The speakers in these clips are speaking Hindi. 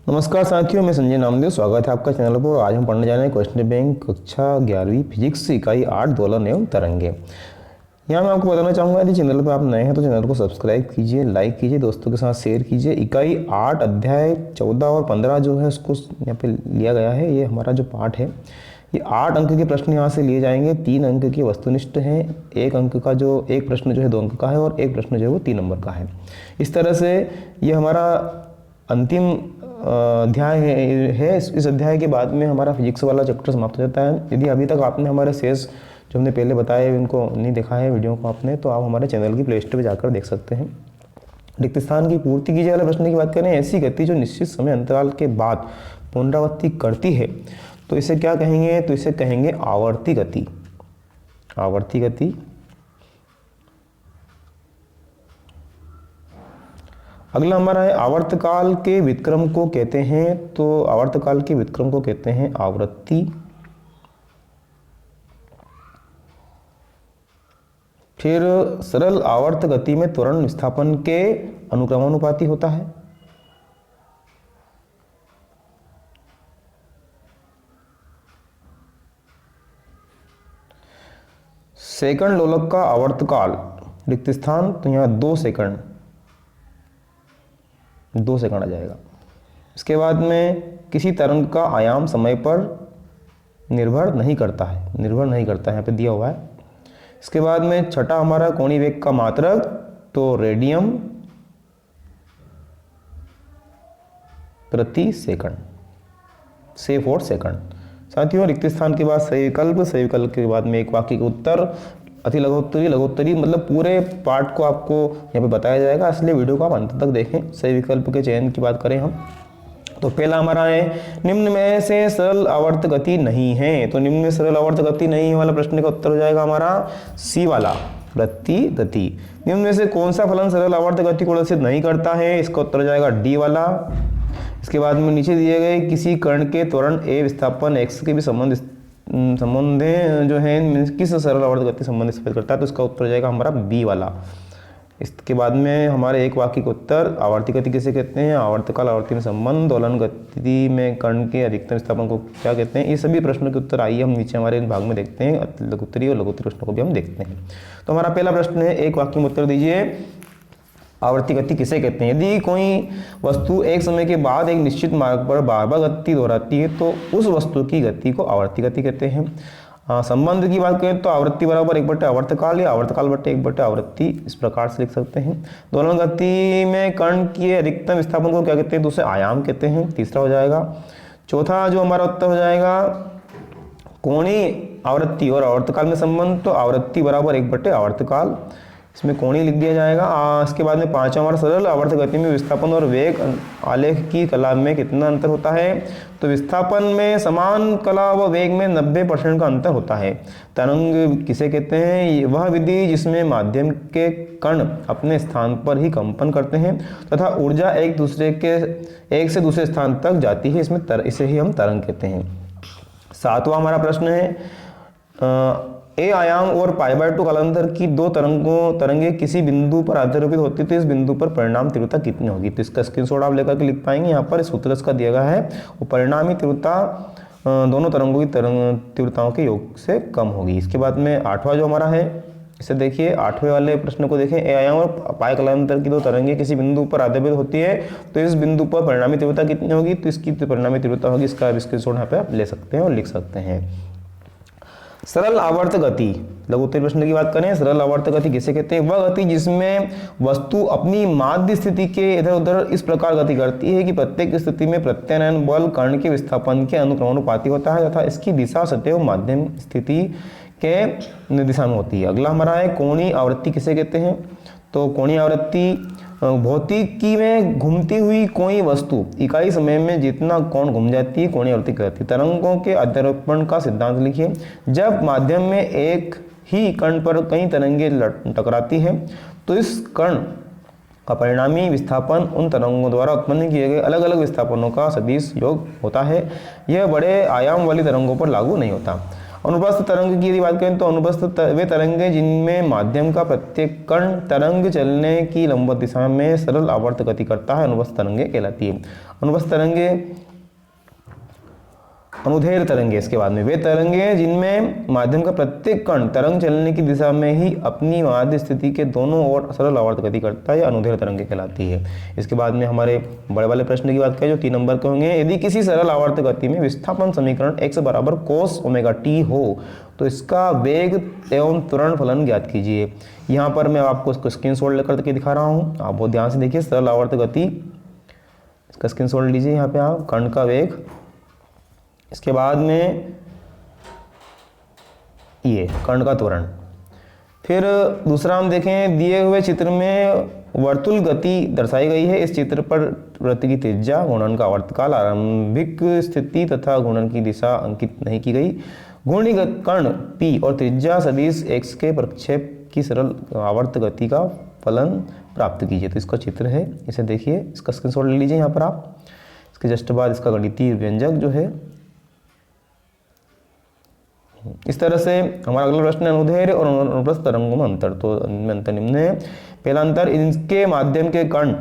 नमस्कार साथियों, मैं संजय नामदेव। स्वागत है आपका चैनल पर। आज हम पढ़ने जा रहे हैं क्वेश्चन बैंक कक्षा 11वीं फिजिक्स इकाई 8 दोलन एवं तरंगे। यहाँ मैं आपको बताना चाहूँगा, यदि चैनल पर आप नए हैं तो चैनल को सब्सक्राइब कीजिए, लाइक कीजिए, दोस्तों के साथ शेयर कीजिए। इकाई 8 अध्याय 14 और 15 जो है उसको यहाँ पे लिया गया है। ये हमारा जो पाठ है, ये 8 अंक के प्रश्न यहाँ से लिए जाएंगे। 3 अंक के वस्तुनिष्ठ हैं, 1 अंक का जो एक प्रश्न जो है 2 अंक का है और एक प्रश्न जो है वो 3 नंबर का है। इस तरह से ये हमारा अंतिम अध्याय है। इस अध्याय के बाद में हमारा फिजिक्स वाला चैप्टर समाप्त हो जाता है। यदि अभी तक आपने हमारे शेष जो हमने पहले बताए उनको नहीं देखा है वीडियो को आपने, तो आप हमारे चैनल की प्ले स्टोर पर जाकर देख सकते हैं। रिक्त स्थान की पूर्ति कीजिए वाले प्रश्न की बात करें। ऐसी गति जो निश्चित समय अंतराल के बाद पुनरावृत्ति करती है तो इसे क्या कहेंगे? तो इसे कहेंगे आवर्ती गति। आवर्ती गति। अगला हमारा है आवर्तकाल के व्युत्क्रम को कहते हैं। तो आवर्तकाल के व्युत्क्रम को कहते हैं आवृत्ति। फिर सरल आवर्त गति में त्वरण विस्थापन के अनुक्रमानुपाती होता है। सेकंड लोलक का आवर्तकाल रिक्त स्थान, तो यहाँ 2 सेकंड आ जाएगा। इसके बाद में किसी तरंग का आयाम समय पर निर्भर नहीं करता है, यहाँ पे दिया हुआ है। इसके बाद में छठा हमारा कोणीय वेग का मात्रक, तो रेडियन प्रति सेकंड, से 4 सेकंड। साथियों, रिक्त स्थान के बाद सही विकल्प के बाद में एक वाक्य का उत्तर, अति लघुत्तरी मतलब पूरे पार्ट को आपको यहाँ पे बताया जाएगा, इसलिए वीडियो को आप अंत तक देखें। सही विकल्प के चयन की बात करें हम, तो पहला हमारा है निम्न में से सरल आवर्त गति नहीं है। तो निम्न में सरल आवर्त गति नहीं है वाला प्रश्न का उत्तर हो जाएगा हमारा सी वाला, वृत्ति गति। निम्न में से कौन सा फलन सरल आवर्त गति को प्रदर्शित नहीं करता है? इसका उत्तर हो जाएगा डी वाला। इसके बाद में नीचे दिए गए किसी कण के त्वरण ए विस्थापन x के भी संबंध जो है किस सरल आवर्त गति संबंध स्थापित करता है? तो इसका उत्तर हो जाएगा हमारा बी वाला। इसके बाद में हमारे एक वाक्य का उत्तर, आवर्ती गति किसे कहते हैं? आवर्तकाल आवर्ती में संबंध, दोलन गति में कण के अधिकतम विस्थापन को क्या कहते हैं? ये सभी प्रश्नों के उत्तर आइए हम नीचे हमारे भाग में देखते हैं। लघुत्तरी और लघुत्तरी प्रश्नों को भी हम देखते हैं। तो हमारा पहला प्रश्न है, एक वाक्य में उत्तर दीजिए, आवर्ती गति किसे कहते हैं? यदि कोई वस्तु एक समय के बाद एक निश्चित मार्ग पर बार बार गति दोहराती है तो उस वस्तु की गति को आवर्ती गति कहते हैं। संबंध की बात करें तो आवृत्ति बराबर 1 आवर्तकाल या आवर्तकाल बटे 1 आवृत्ति, इस प्रकार से लिख सकते हैं। दोलन गति में कण के अधिकतम विस्थापन को क्या कहते हैं? तो उसे आयाम कहते हैं, तीसरा हो जाएगा। चौथा जो हमारा उत्तर हो जाएगा कोणीय आवृत्ति और आवर्तकाल में संबंध, तो आवृत्ति बराबर 1 आवर्तकाल, इसमें कोणीय लिख दिया जाएगा। इसके बाद में पांचवा हमारा सरल आवर्त गति में विस्थापन और वेग आलेख की कला में कितना अंतर होता है? तो विस्थापन में समान कला व वेग में 90% का अंतर होता है। तरंग किसे कहते हैं? वह विधि जिसमें माध्यम के कण अपने स्थान पर ही कंपन करते हैं तथा ऊर्जा एक से दूसरे स्थान तक जाती है, इसे ही हम तरंग कहते हैं। सातवां हमारा प्रश्न है, ए आयाम और π/2 कालांतर की 2 तरंगे किसी बिंदु पर आधारित होती तो इस बिंदु पर परिणाम तीव्रता कितनी होगी? तो इसका स्क्रीनशॉट आप लेकर के लिख पाएंगे। यहाँ पर सूत्र इसका दिया गया है, वो परिणामी तीव्रता दोनों तरंगों की तीव्रताओं के योग से कम होगी। इसके बाद में 8वां जो हमारा है, इसे देखिए, 8वें वाले प्रश्न को देखें, ए आयाम और π कालांतर की 2 तरंगे किसी बिंदु पर आधारित होती है तो इस बिंदु पर परिणामी तीव्रता कितनी होगी? तो इसकी परिणामी तीव्रता होगी, इसका स्क्रीनशॉट यहाँ पे आप ले सकते हैं और लिख सकते हैं। सरल आवर्त गति, लघुत्तरी प्रश्न की बात करें, सरल आवर्त गति किसे कहते हैं? वह गति जिसमें वस्तु अपनी माध्य स्थिति के इधर उधर इस प्रकार गति करती है कि प्रत्येक स्थिति में प्रत्यानयन बल कण के विस्थापन के अनुक्रमानुपाती होता है तथा इसकी दिशा सदैव माध्यम स्थिति के दिशा में होती है। अगला हमारा है कोणीय आवृत्ति किसे कहते हैं? तो कोणीय आवृत्ति भौतिकी में घूमती हुई कोई वस्तु इकाई समय में जितना कोण घूम जाती है कोणीय आवृत्ति कहती है। तरंगों के अध्यारोपण का सिद्धांत लिखिए। जब माध्यम में एक ही कण पर कई तरंगे टकराती है तो इस कण का परिणामी विस्थापन उन तरंगों द्वारा उत्पन्न किए गए अलग अलग विस्थापनों का सदिश योग होता है। यह बड़े आयाम वाली तरंगों पर लागू नहीं होता। अनुप्रस्थ तरंग की यदि बात करें तो अनुप्रस्थ वे तरंगे जिनमें माध्यम का प्रत्येक कण तरंग चलने की लंबवत दिशा में सरल आवर्त गति करता है, अनुप्रस्थ तरंगे कहलाती है। अनुप्रस्थ तरंगे, अनुदैर्घ्य तरंगे, इसके बाद में वे तरंगे जिनमें माध्यम का प्रत्येक कण तरंग चलने की दिशा में ही अपनी माध्य स्थिति के दोनों ओर सरल आवर्त गति करता है, अनुदैर्घ्य तरंगे कहलाती है। इसके बाद में हमारे बड़े वाले प्रश्न की बात करें जो 3 नंबर के होंगे, यदि किसी सरल आवर्त गति में विस्थापन समीकरण x बराबर cos ओमेगा t हो तो इसका वेग एवं त्वरण फलन ज्ञात कीजिए। यहाँ पर मैं आपको इसको स्क्रीनशॉट लेकर के दिखा रहा हूँ, आप बहुत ध्यान से देखिए। सरल आवर्त गति, इसका स्क्रीनशॉट लीजिए यहाँ पे आप, कण का वेग, इसके बाद में ये कण का त्वरण। फिर दूसरा हम देखें, दिए हुए चित्र में वर्तुल गति दर्शाई गई है। इस चित्र पर वृत्त की त्रिज्या, घूर्णन का आवर्तकाल, आरंभिक स्थिति तथा घूर्णन की दिशा अंकित नहीं की गई। घूर्णित कण P और त्रिज्या सदिश x के प्रक्षेप की सरल आवर्त गति का फलन प्राप्त कीजिए। तो इसका चित्र है, इसे देखिए, इसका स्क्रीनशॉट ले लीजिए यहाँ पर आप। इसके जस्ट बाद इसका गणितीय व्यंजक जो है, इस तरह से हमारा अगला प्रश्न है अनुदैर्घ्य और अनुप्रस्थ तरंगों में अंतर। तो अंतर निम्न है। पहला अंतर, इनके माध्यम के कण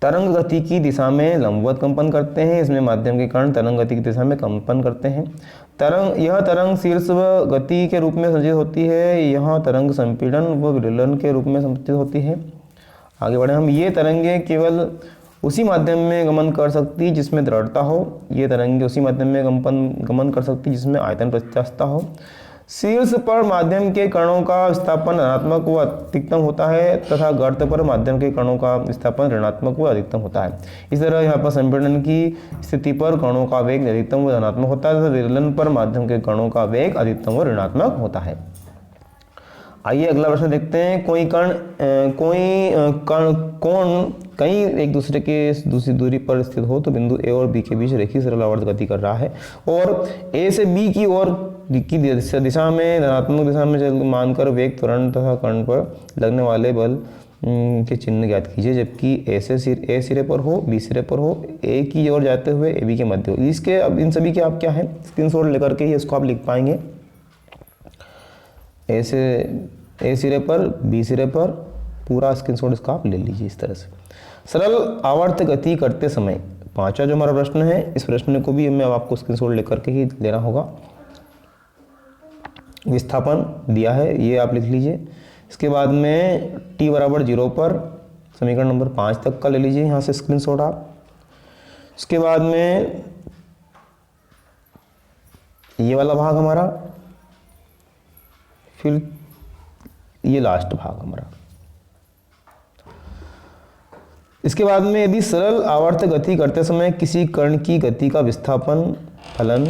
तरंग गति की दिशा में लंबवत कंपन करते हैं, इसमें माध्यम के कण तरंग गति की दिशा में कंपन करते हैं। यह तरंग शीर्ष व गति के रूप में संचित होती है, यहाँ तरंग संपीड़न व विलोलन के रूप में संचित होती है। आगे बढ़े हम, ये तरंगे केवल उसी माध्यम में गमन कर सकती जिसमें दृढ़ता हो, ये तरंगे उसी माध्यम में गमन कर सकती जिसमें आयतन प्रत्यास्थता हो। शीर्ष पर माध्यम के कणों का विस्थापन धनात्मक व अधिकतम होता है तथा गर्त पर माध्यम के कणों का विस्थापन ऋणात्मक व अधिकतम होता है। इस तरह यहाँ पर संपीड़न की स्थिति पर कणों का वेग अधिकतम व धनात्मक होता है तथा विलोलन पर माध्यम के कणों का वेग अधिकतम व ऋणात्मक होता है। आइए अगला प्रश्न देखते हैं। कोण कहीं एक दूसरे के दूसरी दूरी पर स्थित हो तो बिंदु A और B के बीच रेखीय सरल आवर्त गति कर रहा है और A से B की ओर की दिशा में धनात्मक दिशा में मानकर वेग त्वरण तथा कण पर लगने वाले बल के चिन्ह ज्ञात कीजिए, जबकि A सिरे पर हो, B सिरे पर हो, A की ओर जाते हुए AB के मध्य हो। इसके अब इन सभी के आप क्या है, स्क्रीनशॉट लेकर के ही इसको आप लिख पाएंगे। A सिरे पर, B सिरे पर, पूरा स्क्रीनशॉट इसका आप ले लीजिए इस तरह से। सरल आवर्त गति करते समय पांचवा जो हमारा प्रश्न है, इस प्रश्न को भी मैं आपको स्क्रीनशॉट लेकर के ही लेना होगा। विस्थापन दिया है, ये आप लिख लीजिए। इसके बाद में t बराबर 0 पर समीकरण नंबर 5 तक का ले लीजिए यहाँ से स्क्रीनशॉट आप। इसके बाद में ये वाला भाग हमारा, फिर ये लास्ट भाग हमारा। इसके बाद में यदि सरल आवर्त गति करते समय किसी कण की गति का विस्थापन फलन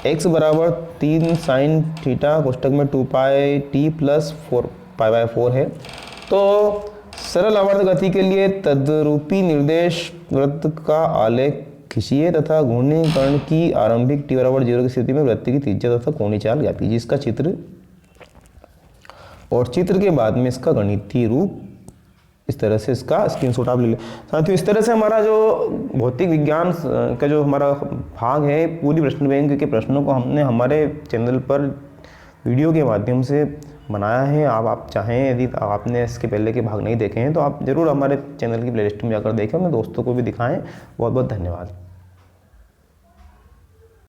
x बराबर 3 sin थीटा कोष्टक में 2 पाई t प्लस 4 पाई/4 है, तो सरल आवर्त गति के लिए तद्रूपी निर्देश वृत्त का आलेख खींचिए तथा घूर्णी कण की आरंभिक t बराबर 0 की स्थिति में वृत्त की त्रिज्या तथा कोणीय चाल ज्ञात कीजिए। इसका चित्र और चित्र के बाद में इसका गणितीय रूप, इस तरह से इसका स्क्रीनशॉट आप ले लें। साथियों, इस तरह से हमारा जो भौतिक विज्ञान का जो हमारा भाग है, पूरी प्रश्न बैंक के प्रश्नों को हमने हमारे चैनल पर वीडियो के माध्यम से बनाया है। आप चाहें, यदि आपने इसके पहले के भाग नहीं देखे हैं तो आप ज़रूर हमारे चैनल की प्लेलिस्ट में जाकर देखें, अपने दोस्तों को भी दिखाएं। बहुत बहुत धन्यवाद।